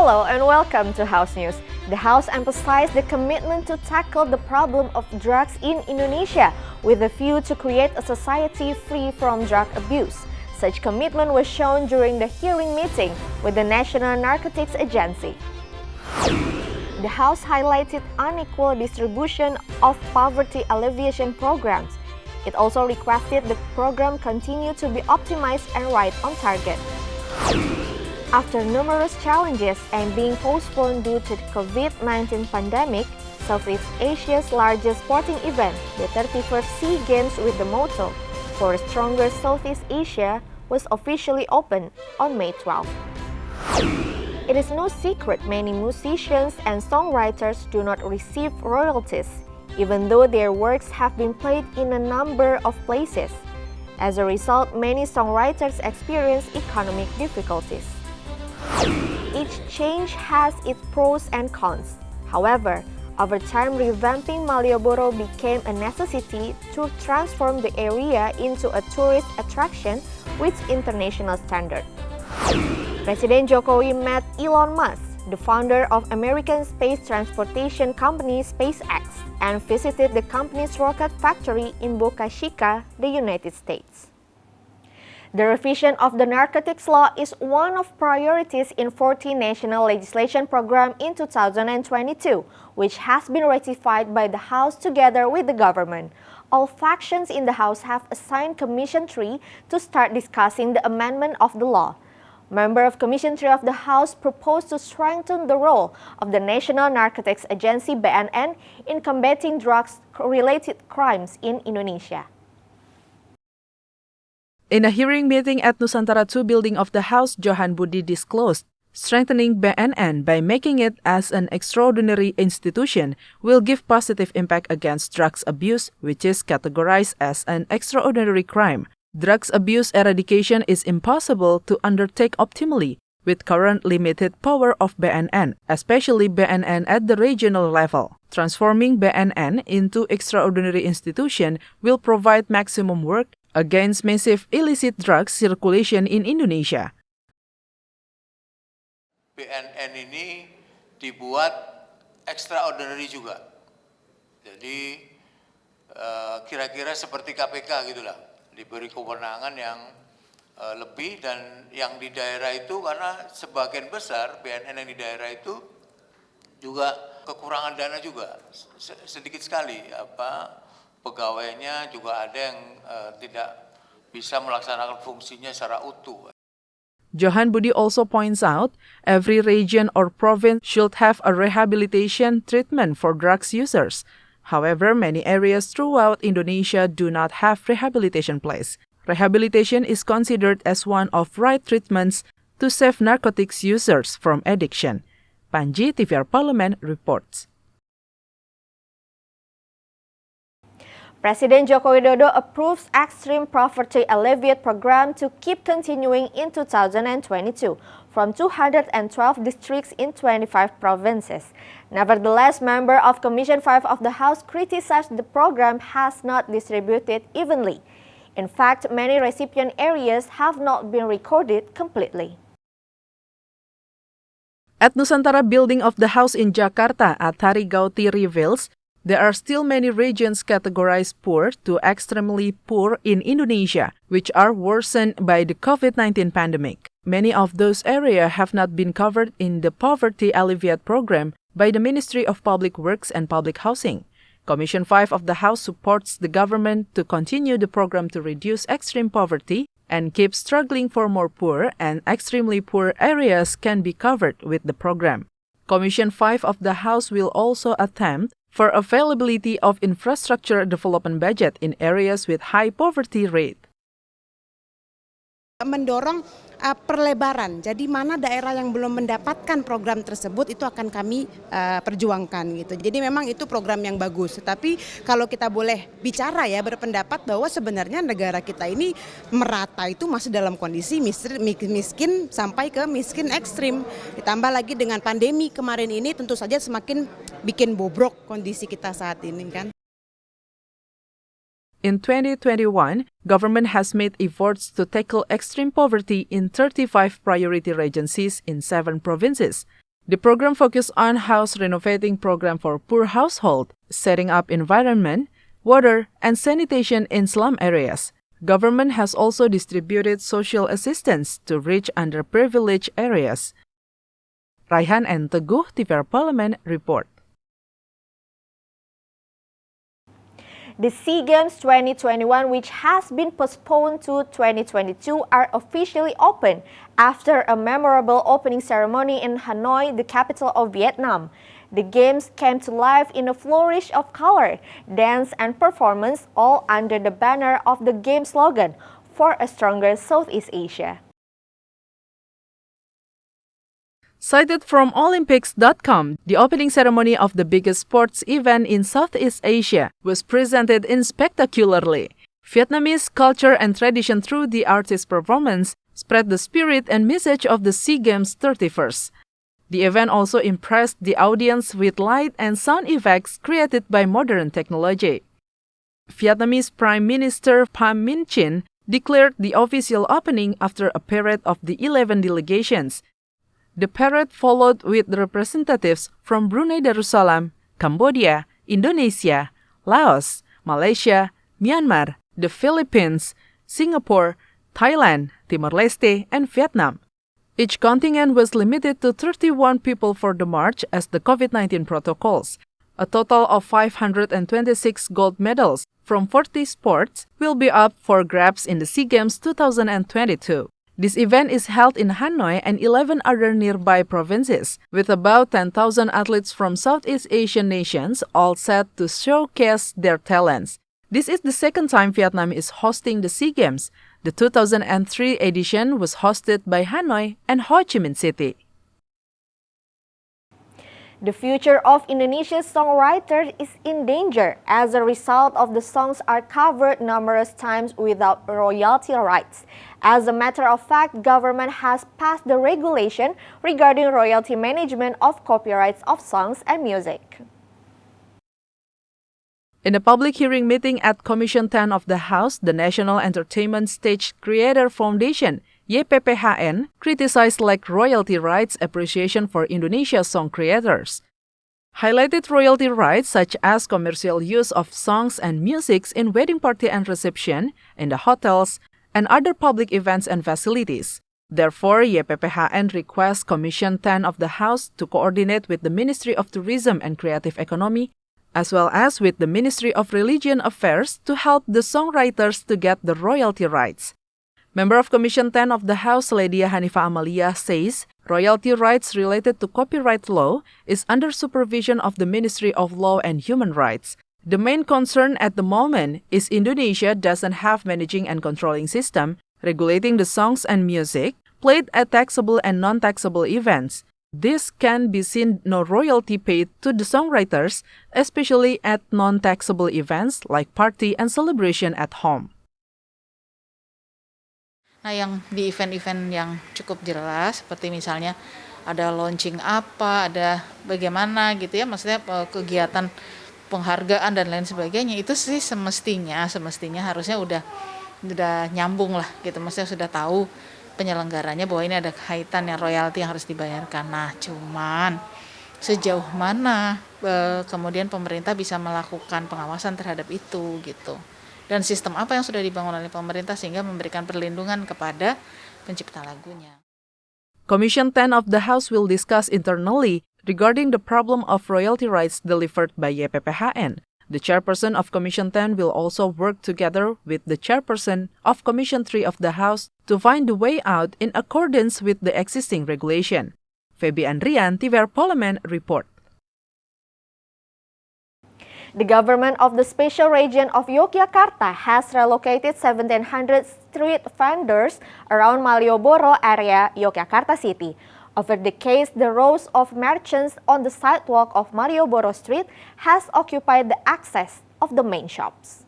Hello and welcome to House News. The House emphasized the commitment to tackle the problem of drugs in Indonesia with a view to create a society free from drug abuse. Such commitment was shown during the hearing meeting with the National Narcotics Agency. The House highlighted unequal distribution of poverty alleviation programs. It also requested the program continue to be optimized and right on target. After numerous challenges and being postponed due to the COVID-19 pandemic, Southeast Asia's largest sporting event, the 31st SEA Games with the motto, "For a Stronger Southeast Asia," was officially opened on May 12. It is no secret many musicians and songwriters do not receive royalties, even though their works have been played in a number of places. As a result, many songwriters experience economic difficulties. Each change has its pros and cons. However, over time revamping Malioboro became a necessity to transform the area into a tourist attraction with international standard. President Jokowi met Elon Musk, the founder of American space transportation company SpaceX, and visited the company's rocket factory in Boca Chica, the United States. The revision of the narcotics law is one of priorities in 14 national legislation program in 2022, which has been ratified by the House together with the government. All factions in the House have assigned Commission 3 to start discussing the amendment of the law. Member of Commission 3 of the House proposed to strengthen the role of the National Narcotics Agency (BNN) in combating drugs-related crimes in Indonesia. In a hearing meeting at Nusantara II building of the House, Johan Budi disclosed strengthening BNN by making it as an extraordinary institution will give positive impact against drugs abuse, which is categorized as an extraordinary crime. Drugs abuse eradication is impossible to undertake optimally with current limited power of BNN, especially BNN at the regional level. Transforming BNN into extraordinary institution will provide maximum work against massive illicit drugs circulation in Indonesia. BNN ini dibuat extraordinary juga. Jadi kira-kira seperti KPK gitulah, diberi kewenangan yang lebih dan yang di daerah itu karena sebagian besar BNN yang di daerah itu juga kekurangan dana juga sedikit sekali pegawainya juga ada yang tidak bisa melaksanakan fungsinya secara utuh. Johan Budi also points out every region or province should have a rehabilitation treatment for drugs users. However, many areas throughout Indonesia do not have rehabilitation place. Rehabilitation is considered as one of right treatments to save narcotics users from addiction. Panji, TVR Parlemen reports. President Joko Widodo approves Extreme Poverty Alleviate program to keep continuing in 2022 from 212 districts in 25 provinces. Nevertheless, member of Commission 5 of the House criticized the program has not distributed evenly. In fact, many recipient areas have not been recorded completely. At Nusantara building of the House in Jakarta, Athari Gauti reveals there are still many regions categorized poor to extremely poor in Indonesia, which are worsened by the COVID-19 pandemic. Many of those areas have not been covered in the Poverty Alleviate program by the Ministry of Public Works and Public Housing. Commission 5 of the House supports the government to continue the program to reduce extreme poverty and keep struggling for more poor and extremely poor areas can be covered with the program. Commission 5 of the House will also attempt for availability of infrastructure development budget in areas with high poverty rate. Mendorong perlebaran, jadi mana daerah yang belum mendapatkan program tersebut itu akan kami perjuangkan gitu. Jadi memang itu program yang bagus. Tapi kalau kita boleh bicara ya berpendapat bahwa sebenarnya negara kita ini merata itu masih dalam kondisi miskin sampai ke miskin ekstrim. Ditambah lagi dengan pandemi kemarin ini tentu saja semakin bikin bobrok kondisi kita saat ini kan. In 2021, government has made efforts to tackle extreme poverty in 35 priority regencies in 7 provinces. The program focused on house renovating program for poor household, setting up environment, water, and sanitation in slum areas. Government has also distributed social assistance to reach underprivileged areas. Raihan and Teguh, TVR Parlemen, report. The SEA Games 2021, which has been postponed to 2022, are officially open after a memorable opening ceremony in Hanoi, the capital of Vietnam. The Games came to life in a flourish of color, dance, and performance, all under the banner of the game slogan, "For a Stronger Southeast Asia." Cited from Olympics.com, the opening ceremony of the biggest sports event in Southeast Asia was presented in spectacularly. Vietnamese culture and tradition through the artist performance spread the spirit and message of the SEA Games 31st. The event also impressed the audience with light and sound effects created by modern technology. Vietnamese Prime Minister Pham Minh Chinh declared the official opening after a parade of the 11 delegations. The parade followed with representatives from Brunei Darussalam, Cambodia, Indonesia, Laos, Malaysia, Myanmar, the Philippines, Singapore, Thailand, Timor-Leste, and Vietnam. Each contingent was limited to 31 people for the march as the COVID-19 protocols. A total of 526 gold medals from 40 sports will be up for grabs in the SEA Games 2022. This event is held in Hanoi and 11 other nearby provinces, with about 10,000 athletes from Southeast Asian nations all set to showcase their talents. This is the second time Vietnam is hosting the SEA Games. The 2003 edition was hosted by Hanoi and Ho Chi Minh City. The future of Indonesia's songwriters is in danger as a result of the songs are covered numerous times without royalty rights. As a matter of fact, government has passed the regulation regarding royalty management of copyrights of songs and music. In a public hearing meeting at Commission 10 of the House, the National Entertainment Stage Creator Foundation YPPHN criticized lack royalty rights appreciation for Indonesia song creators. Highlighted royalty rights such as commercial use of songs and musics in wedding party and reception, in the hotels, and other public events and facilities. Therefore, YPPHN requests Commission 10 of the House to coordinate with the Ministry of Tourism and Creative Economy, as well as with the Ministry of Religion Affairs to help the songwriters to get the royalty rights. Member of Commission 10 of the House, Ledia Hanifa Amalia, says royalty rights related to copyright law is under supervision of the Ministry of Law and Human Rights. The main concern at the moment is Indonesia doesn't have managing and controlling system regulating the songs and music played at taxable and non-taxable events. This can be seen no royalty paid to the songwriters, especially at non-taxable events like party and celebration at home. Nah, yang di event-event yang cukup jelas, seperti misalnya ada launching apa, ada bagaimana gitu ya, maksudnya kegiatan penghargaan dan lain sebagainya, itu sih semestinya harusnya udah nyambung lah gitu, maksudnya sudah tahu penyelenggaranya bahwa ini ada kaitan yang royalti yang harus dibayarkan. Nah, cuman sejauh mana kemudian pemerintah bisa melakukan pengawasan terhadap itu gitu. Dan sistem apa yang sudah dibangun oleh pemerintah sehingga memberikan perlindungan kepada pencipta lagunya. Commission 10 of the House will discuss internally regarding the problem of royalty rights delivered by YPPHN. The chairperson of Commission 10 will also work together with the chairperson of Commission 3 of the House to find the way out in accordance with the existing regulation. Feby Andrian, TVR Parlemen, report. The government of the special region of Yogyakarta has relocated 1,700 street vendors around Malioboro area, Yogyakarta City. Over the decades, the rows of merchants on the sidewalk of Malioboro Street has occupied the access of the main shops.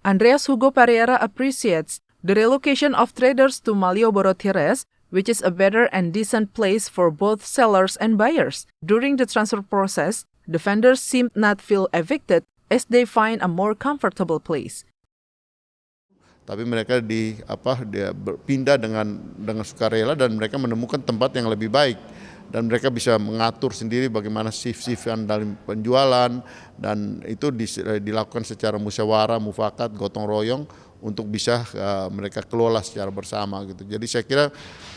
Andreas Hugo Pereira appreciates the relocation of traders to Malioboro Terrace, which is a better and decent place for both sellers and buyers. During the transfer process, the vendors seem not feel evicted as they find a more comfortable place. tapi mereka pindah dengan sukarela dan mereka menemukan tempat yang lebih baik dan mereka bisa mengatur sendiri bagaimana shift-shiftan dalam penjualan dan itu dilakukan secara musyawarah, mufakat, gotong royong untuk bisa mereka kelola secara bersama gitu. Jadi saya kira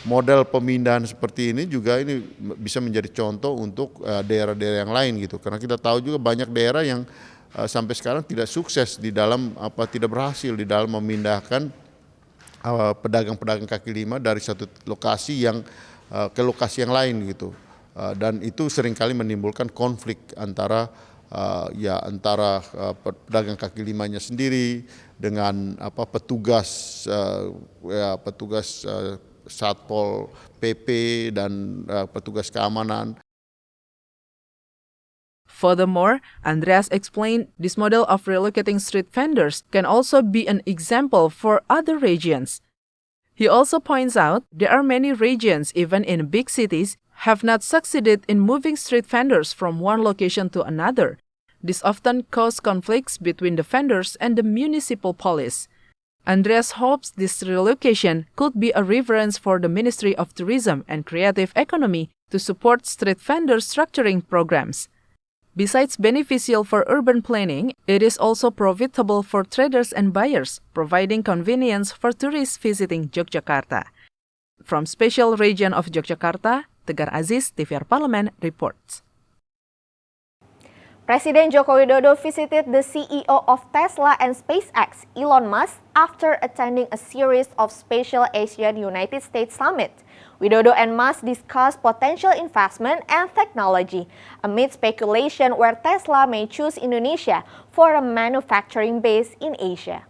model pemindahan seperti ini juga ini bisa menjadi contoh untuk daerah-daerah yang lain gitu. Karena kita tahu juga banyak daerah yang sampai sekarang tidak sukses di dalam tidak berhasil di dalam memindahkan pedagang-pedagang kaki lima dari satu lokasi yang ke lokasi yang lain gitu. Dan itu seringkali menimbulkan konflik antara pedagang kaki limanya sendiri dengan petugas Satpol PP dan petugas keamanan. Furthermore, Andreas explained this model of relocating street vendors can also be an example for other regions. He also points out there are many regions, even in big cities, have not succeeded in moving street vendors from one location to another. This often causes conflicts between the vendors and the municipal police. Andreas hopes this relocation could be a reference for the Ministry of Tourism and Creative Economy to support street vendor structuring programs. Besides beneficial for urban planning, it is also profitable for traders and buyers, providing convenience for tourists visiting Yogyakarta. From Special Region of Yogyakarta, Tegar Aziz, TVR Parlemen reports. Presiden Joko Widodo visited the CEO of Tesla and SpaceX, Elon Musk, after attending a series of Special Asian-United States Summit. Widodo and Musk discussed potential investment and technology amid speculation where Tesla may choose Indonesia for a manufacturing base in Asia.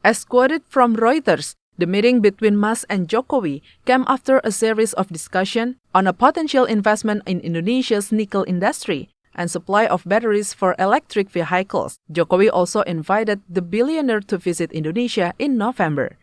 As quoted from Reuters, the meeting between Musk and Jokowi came after a series of discussions on a potential investment in Indonesia's nickel industry and supply of batteries for electric vehicles. Jokowi also invited the billionaire to visit Indonesia in November.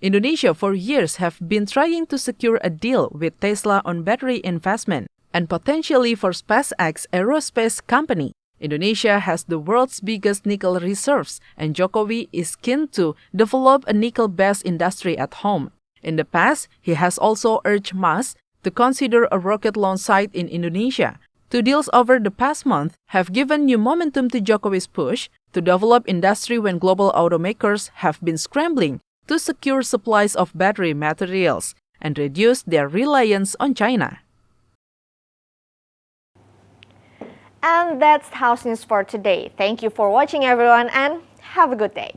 Indonesia for years have been trying to secure a deal with Tesla on battery investment and potentially for SpaceX aerospace company. Indonesia has the world's biggest nickel reserves, and Jokowi is keen to develop a nickel-based industry at home. In the past, he has also urged Musk to consider a rocket launch site in Indonesia. Two deals over the past month have given new momentum to Jokowi's push to develop industry when global automakers have been scrambling to secure supplies of battery materials and reduce their reliance on China. And that's House News for today. Thank you for watching, everyone, and have a good day.